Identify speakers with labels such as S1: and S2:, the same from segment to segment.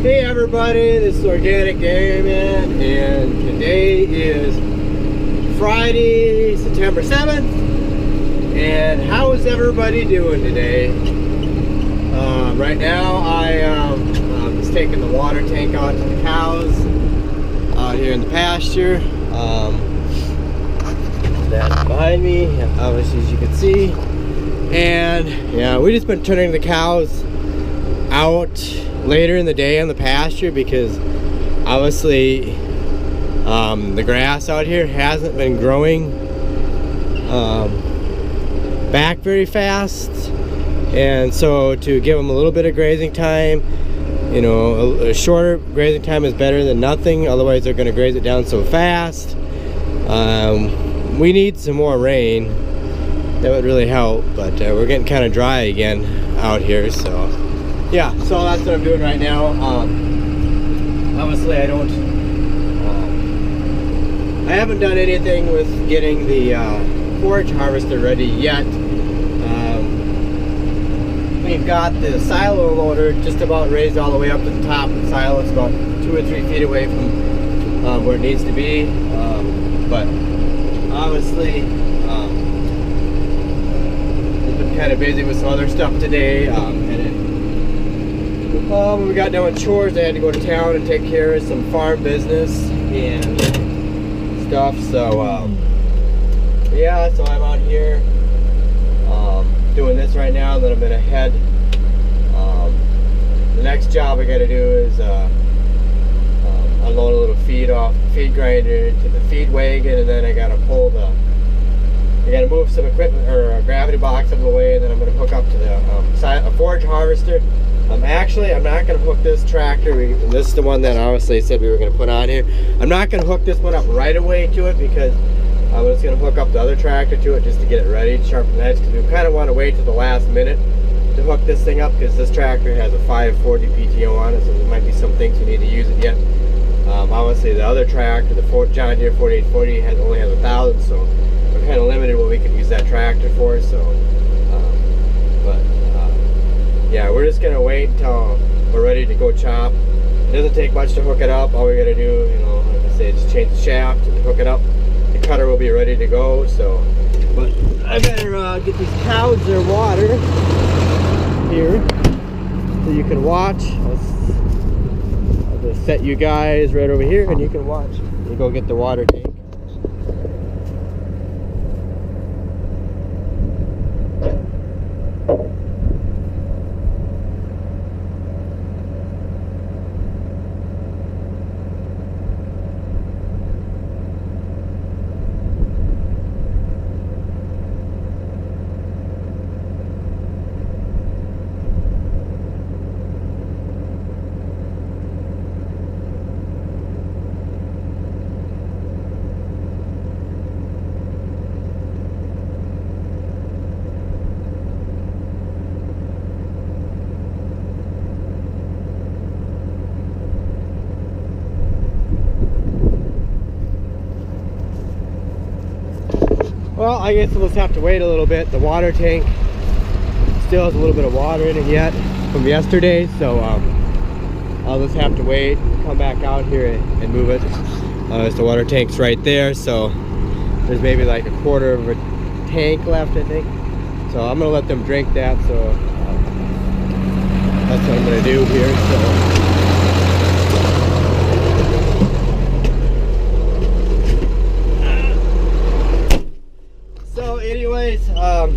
S1: Hey everybody, this is Organic Dairyman, and today is Friday, September 7th. And how is everybody doing today? Right now I am just taking the water tank out to the cows out here in the pasture. That's behind me, obviously, as you can see. And yeah, we just been turning the cows out later in the day on the pasture because obviously the grass out here hasn't been growing back very fast, and so to give them a little bit of grazing time, you know, a shorter grazing time is better than nothing, otherwise they're going to graze it down so fast. We need some more rain, that would really help, but we're getting kind of dry again out here, so yeah, so that's what I'm doing right now. Obviously I haven't done anything with getting the forage harvester ready yet. We've got the silo loader just about raised all the way up to the top of the silo. It's about 2 or 3 feet away from where it needs to be, but obviously we've been kind of busy with some other stuff today, when we got done with chores, I had to go to town and take care of some farm business and stuff. So yeah, so I'm out here doing this right now. Then I'm gonna head. The next job I gotta do is unload a little feed off the feed grinder into the feed wagon, and then I gotta move some equipment or a gravity box out of the way, and then I'm gonna hook up to the a forage harvester. Actually, I'm not going to hook this tractor. This is the one that obviously said we were going to put on here. I'm not going to hook this one up right away to it because I'm just going to hook up the other tractor to it just to get it ready to sharpen the edge, because we kind of want to wait to the last minute to hook this thing up, because this tractor has a 540 PTO on it, so there might be some things we need to use it yet. Obviously, the other tractor, the John Deere 4840, only has 1,000, so we're kind of limited what we can use that tractor for. So, yeah, we're just gonna wait until we're ready to go chop. It doesn't take much to hook it up. All we gotta do, you know, like I say, just change the shaft and hook it up. The cutter will be ready to go. So, but I better get these cows their water here so you can watch. I'll just set you guys right over here, and you can watch. You go get the water tank. Well, I guess we'll just have to wait a little bit. The water tank still has a little bit of water in it yet from yesterday, so I'll just have to wait, come back out here and move it. The water tank's right there, so there's maybe like a quarter of a tank left, I think. So I'm gonna let them drink that, so that's what I'm gonna do here. So anyways, I'm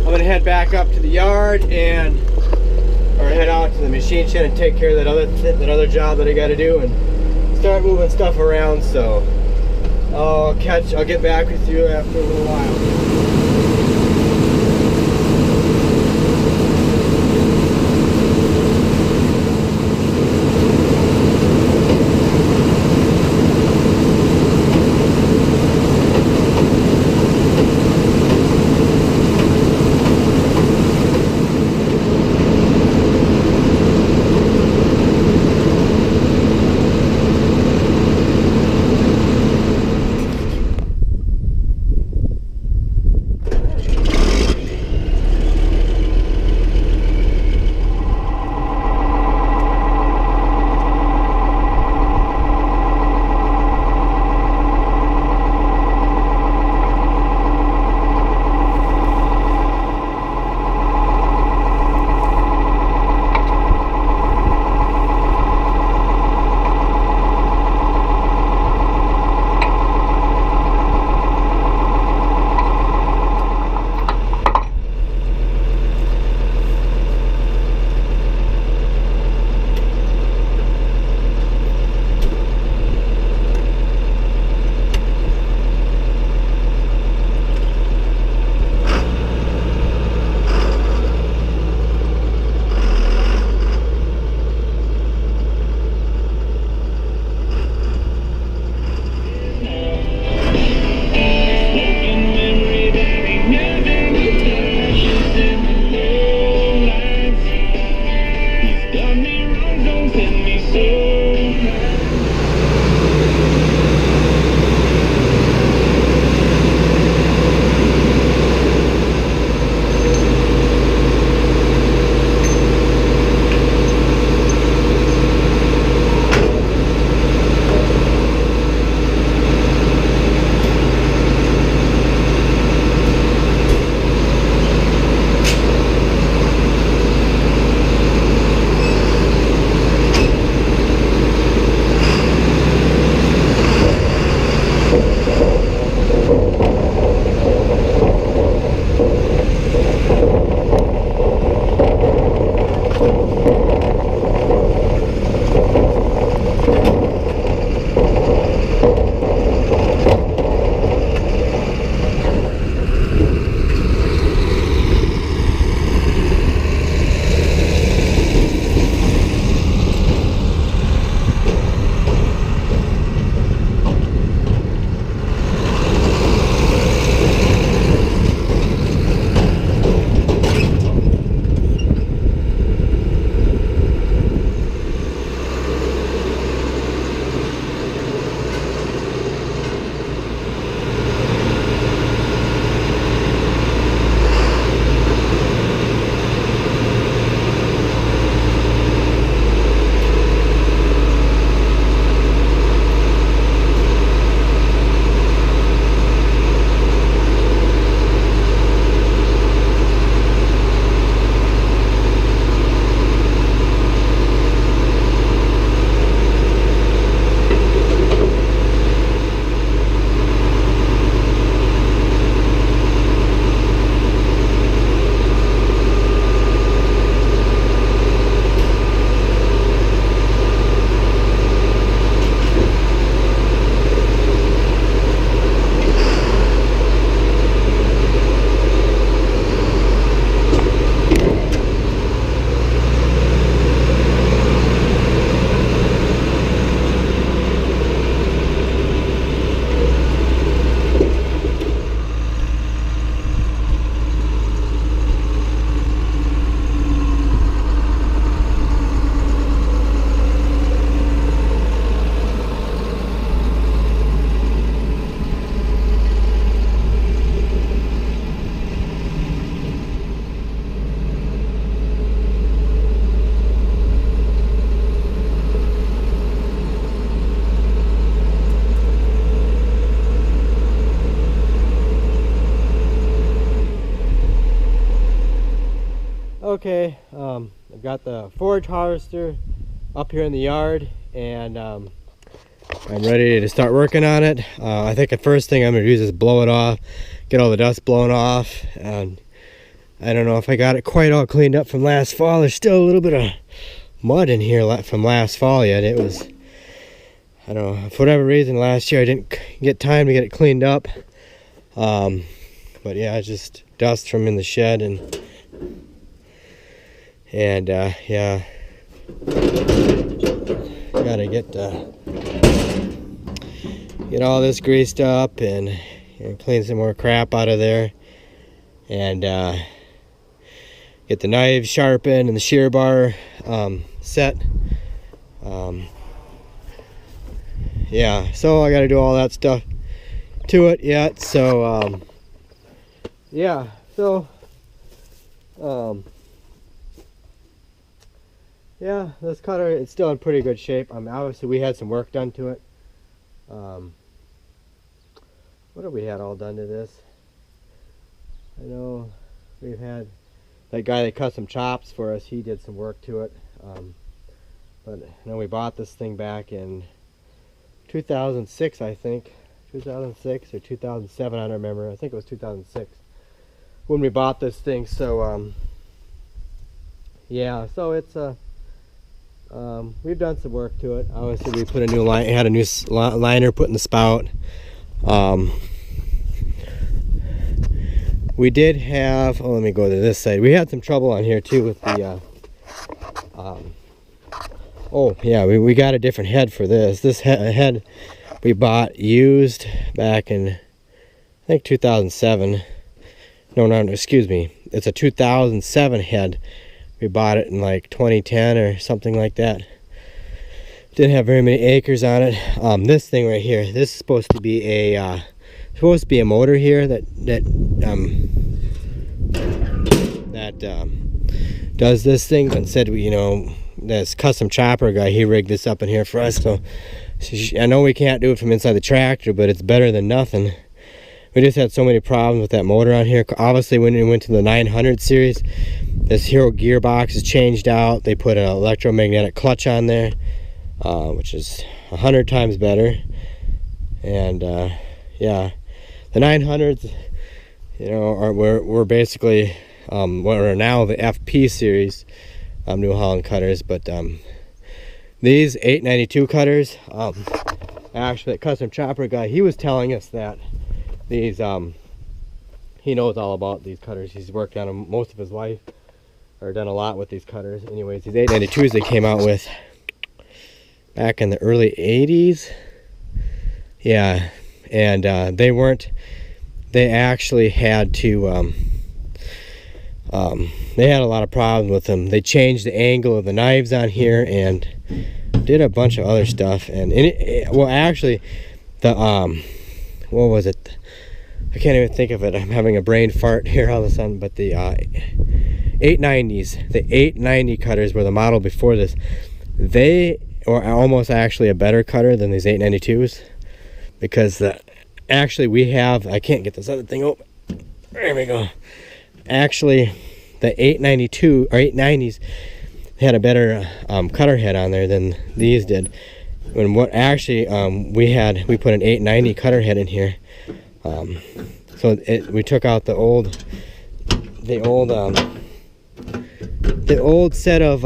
S1: gonna head back up to the yard or head out to the machine shed and take care of that other job that I got to do and start moving stuff around. So I'll get back with you after a little while.
S2: wanting me so.
S1: Okay, I've got the forage harvester up here in the yard, and I'm ready to start working on it. I think the first thing I'm going to do is blow it off, get all the dust blown off, and I don't know if I got it quite all cleaned up from last fall. There's still a little bit of mud in here from last fall yet. It was, I don't know, for whatever reason last year I didn't get time to get it cleaned up. But yeah, it's just dust from in the shed, and yeah, gotta get all this greased up and clean some more crap out of there, and get the knives sharpened and the shear bar set. Yeah, so I gotta do all that stuff to it yet. So yeah, so yeah, this cutter, it's still in pretty good shape. Obviously we had some work done to it. What have we had all done to this? I know we've had that guy that cut some chops for us, he did some work to it. But I know we bought this thing back in 2006, I think. 2006 or 2007, I don't remember. I think it was 2006 when we bought this thing. So yeah, so it's we've done some work to it. Obviously we put a new line, had a new liner put in the spout. We did have, oh, let me go to this side. We had some trouble on here too with the oh yeah, we got a different head for this. This head we bought used back in, I think, 2007. No, excuse me. It's a 2007 head. We bought it in like 2010 or something like that. Didn't have very many acres on it. This thing right here, this is supposed to be a motor here that does this thing, but instead this custom chopper guy, he rigged this up in here for us. So I know we can't do it from inside the tractor, but it's better than nothing. We just had so many problems with that motor on here. Obviously, when we went to the 900 series, this Hero gearbox is changed out. They put an electromagnetic clutch on there, which is 100 times better. And yeah, the 900s, we're basically we're now the FP series New Holland cutters, but these 892 cutters, actually, that custom chopper guy, he was telling us that these he knows all about these cutters. He's worked on them most of his life, or done a lot with these cutters. Anyways, these 892s they came out with back in the early 80s. Yeah, and they actually had to they had a lot of problems with them. They changed the angle of the knives on here and did a bunch of other stuff. And well, actually, the what was it? I can't even think of it. I'm having a brain fart here all of a sudden. But the 890s, the 890 cutters were the model before this. They were almost actually a better cutter than these 892s, because actually we have, I can't get this other thing open. There we go. Actually, the 892 or 890s had a better cutter head on there than these did. And what actually we put an 890 cutter head in here. So we took out the old set of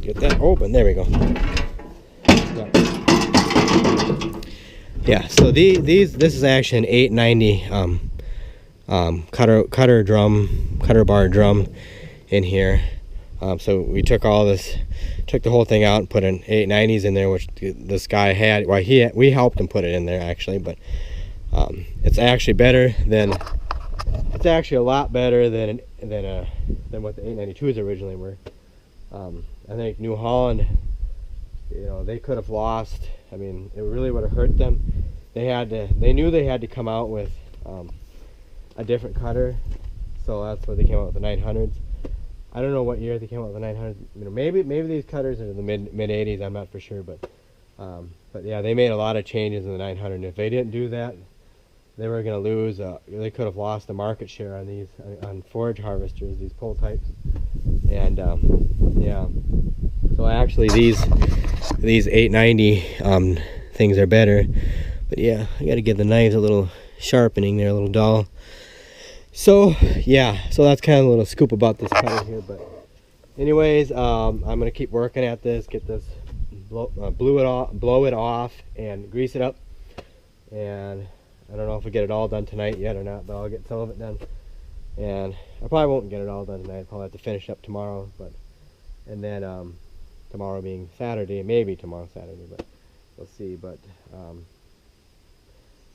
S1: get that open. There we go. Yeah, so this is actually an 890 cutter bar drum in here. So we took the whole thing out and put an 890s in there, which this guy had. Well, we helped him put it in there actually, but it's actually a lot better than what the 892s originally were. I think New Holland, they could have lost. I mean, it really would have hurt them. They knew they had to come out with a different cutter, so that's why they came out with the 900s. I don't know what year they came out with the 900s. Maybe these cutters are in the mid 80s. I'm not for sure, but yeah, they made a lot of changes in the 900. And if they didn't do that, they were going to lose. They could have lost the market share on these on forage harvesters, these pull types. And yeah, so actually these 890 things are better. But yeah, I got to give the knives a little sharpening there, a little dull. So yeah, so that's kind of a little scoop about this cutter here. But anyways, I'm gonna keep working at this, get this blow it off and grease it up. And I don't know if we get it all done tonight yet or not, but I'll get some of it done. And I probably won't get it all done tonight. I'll probably have to finish up tomorrow. And then tomorrow being Saturday, maybe tomorrow Saturday, but we'll see. But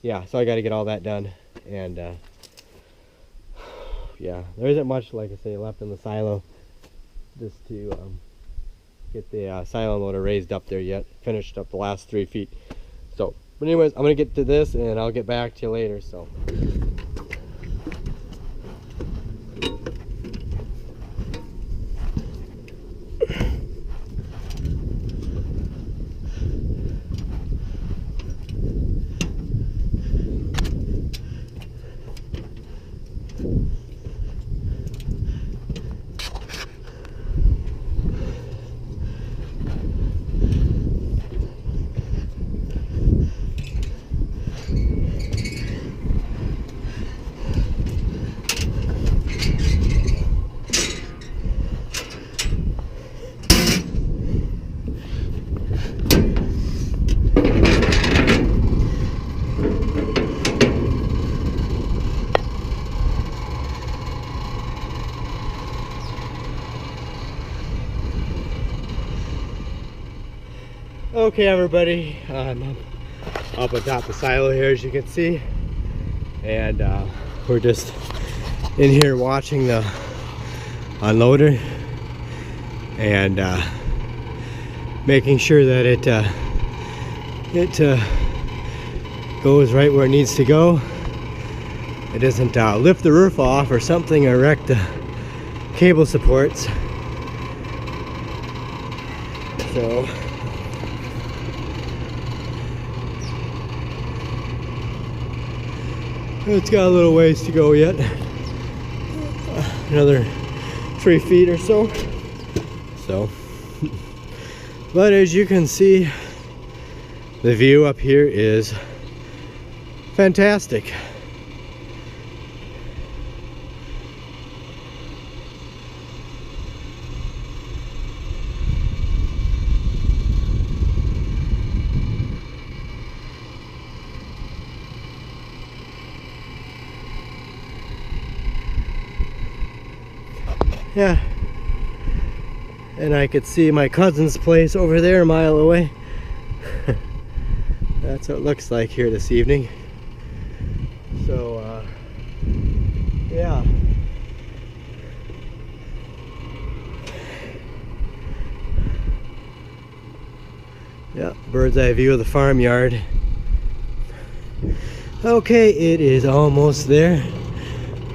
S1: yeah, so I got to get all that done. And yeah, there isn't much, like I say, left in the silo, just to get the silo loader raised up there yet. Finished up the last 3 feet. So, but anyways, I'm gonna get to this and I'll get back to you later. So. Okay, everybody, I'm up on top of the silo here, as you can see, and we're just in here watching the unloader. and making sure that it goes right where it needs to go. It doesn't lift the roof off or something or wreck the cable supports. So it's got a little ways to go yet. Another 3 feet or so. But as you can see, the view up here is fantastic. Yeah, and I could see my cousin's place over there a mile away. That's what it looks like here this evening. So yeah, bird's eye view of the farmyard. Okay, it is almost there.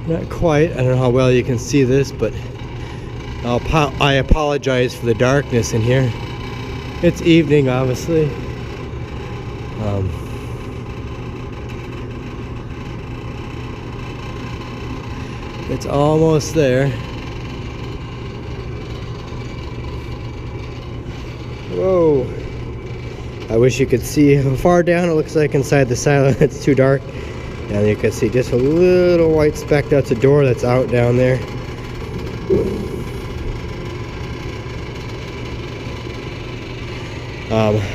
S1: Not quite. I don't know how well you can see this, but I apologize for the darkness in here. It's evening, obviously. It's almost there. Whoa. I wish you could see how far down it looks like inside the silo. It's too dark. And you can see just a little white speck. That's a door that's out down there.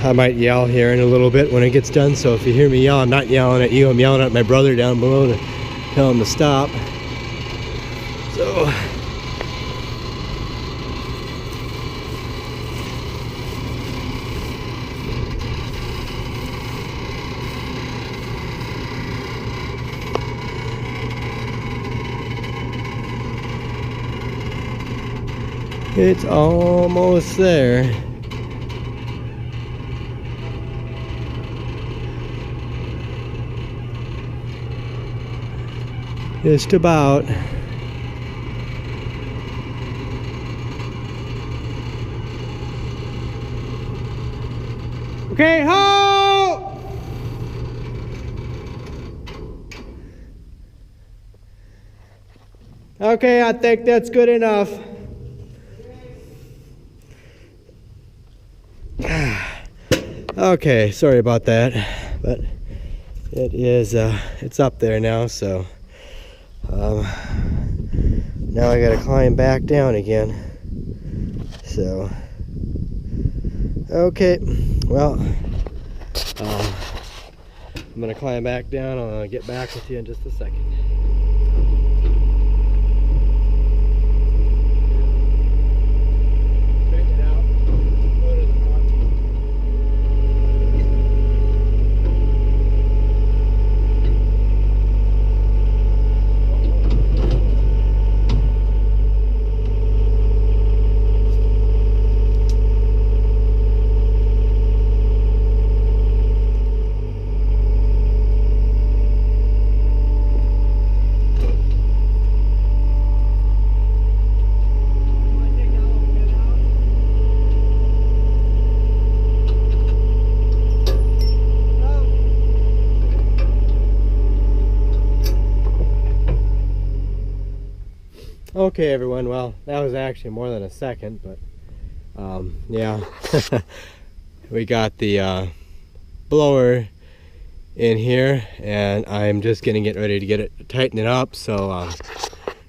S1: I might yell here in a little bit when it gets done, so if you hear me yell, I'm not yelling at you, I'm yelling at my brother down below to tell him to stop. So it's almost there. Just about. Okay, ho! Okay, I think that's good enough. Okay, sorry about that, but it is it's up there now, so now I gotta climb back down again. So okay, well, I'm gonna climb back down. I'll get back with you in just a second. Okay everyone, well that was actually more than a second, but yeah. We got the blower in here and I'm just getting it ready to get it tighten it up. So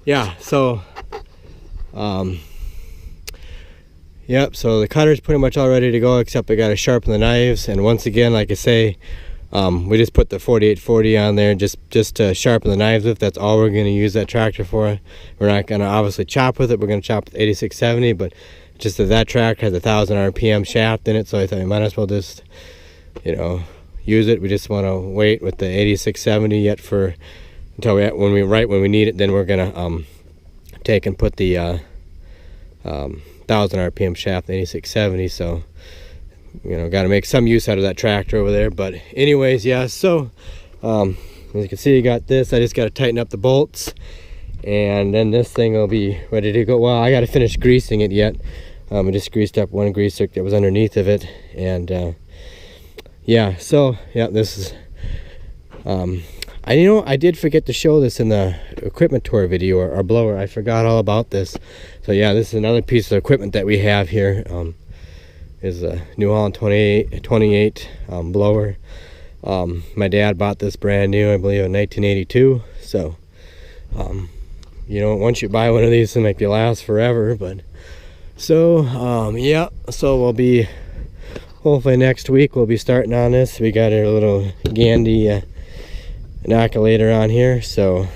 S1: yeah, so yep, so the cutter's pretty much all ready to go, except I got to sharpen the knives. And once again, like I say, we just put the 4840 on there just to sharpen the knives with. That's all we're going to use that tractor for. We're not going to obviously chop with it. We're going to chop with 8670, but just that tractor has 1000 RPM shaft in it, so I thought we might as well just, you know, use it. We just want to wait with the 8670 yet for until when we need it. Then we're going to take and put the 1000 RPM shaft, 8670. So you know, got to make some use out of that tractor over there. But anyways, yeah, so as you can see, you got this. I just got to tighten up the bolts, and then this thing will be ready to go. Well, I got to finish greasing it yet. I just greased up one grease stick that was underneath of it, and yeah, so yeah, this is I did forget to show this in the equipment tour video, or our blower. I forgot all about this. So yeah, this is another piece of equipment that we have here. Is a New Holland 28 blower. My dad bought this brand new, I believe, in 1982. So you know, once you buy one of these, it'll make you last forever. But so yeah, so we'll be, hopefully next week we'll be starting on this. We got our little Gandy inoculator on here, so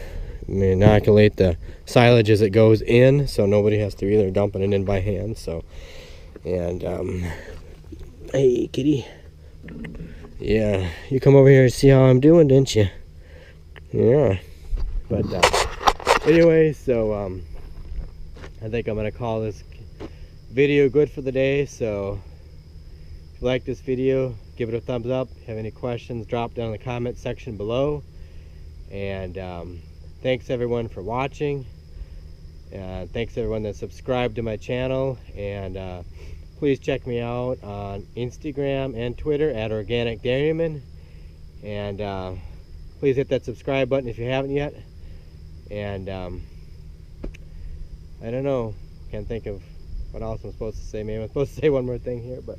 S1: we inoculate the silage as it goes in, so nobody has to either dumping it in by hand. So, and hey kitty, yeah, you come over here and see how I'm doing, didn't you? Yeah. But anyway, so I think I'm gonna call this video good for the day. So if you like this video, give it a thumbs up. If you have any questions, drop down in the comment section below. And thanks everyone for watching. Thanks everyone that subscribed to my channel. And please check me out on Instagram and Twitter at Organic Dairyman. And please hit that subscribe button if you haven't yet. And I don't know, can't think of what else I'm supposed to say. Maybe I'm supposed to say one more thing here, but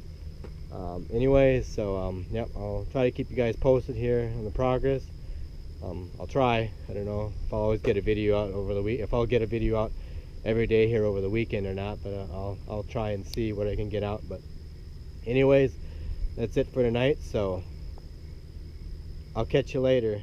S1: anyway, so yep, I'll try to keep you guys posted here on the progress. I'll try. I don't know if I'll always get a video out over the week, if I'll get a video out every day here over the weekend or not, but I'll try and see what I can get out. But anyways, that's it for tonight, so I'll catch you later.